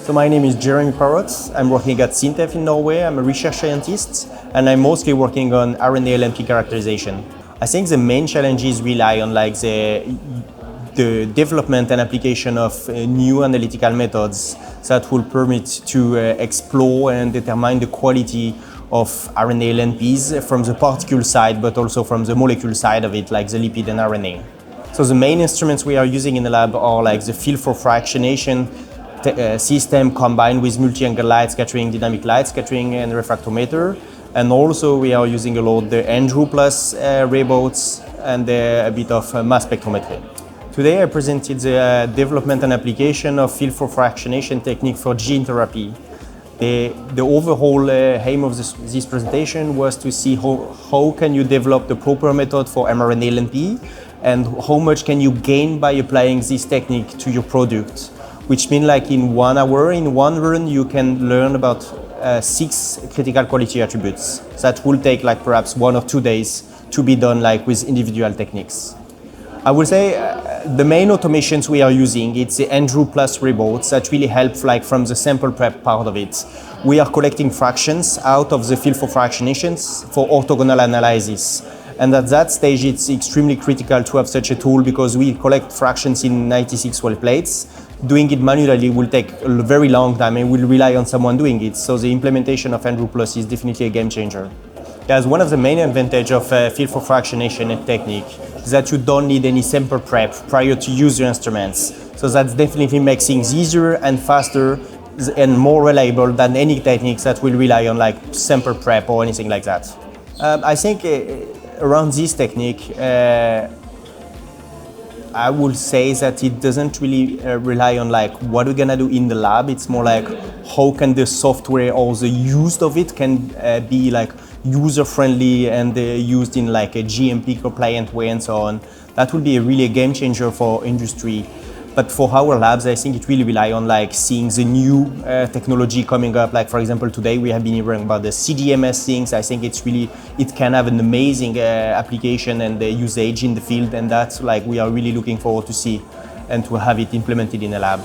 So my name is Jeremy Parrott. I'm working at SINTEF in Norway. I'm a research scientist, and I'm mostly working on RNA-LNP characterization. I think the main challenges rely on the development and application of new analytical methods that will permit to explore and determine the quality of RNA-LNPs from the particle side, but also from the molecule side of it, like the lipid and RNA. So the main instruments we are using in the lab are like the field for fractionation system combined with multi-angle light scattering, dynamic light scattering, and refractometer. And also we are using a lot the Andrew Plus ray boats and a bit of mass spectrometry. Today I presented the development and application of field for fractionation technique for gene therapy. The overall aim of this presentation was to see how can you develop the proper method for mRNA-LNP and how much can you gain by applying this technique to your product. Which means like in 1 hour, in one run, you can learn about 6 critical quality attributes that will take like perhaps 1 or 2 days to be done like with individual techniques. I would say the main automations we are using, it's the Andrew Plus robots that really help like from the sample prep part of it. We are collecting fractions out of the field for fractionations for orthogonal analysis. And at that stage, it's extremely critical to have such a tool because we collect fractions in 96 well plates. Doing it manually will take a very long time and will rely on someone doing it. So the implementation of Andrew Plus is definitely a game changer. As one of the main advantages of field for fractionation technique is that you don't need any sample prep prior to use your instruments. So that definitely makes things easier and faster and more reliable than any techniques that will rely on like sample prep or anything like that. I think around this technique, I would say that it doesn't really rely on like what we're gonna do in the lab. It's more like how can the software or the use of it can be like user-friendly and used in like a GMP compliant way and so on. That will be really a game changer for industry. But for our labs, I think it really rely on like seeing the new technology coming up. Like for example, today we have been hearing about the CDMS things. I think it can have an amazing application and usage in the field, and that's like we are really looking forward to see and to have it implemented in a lab.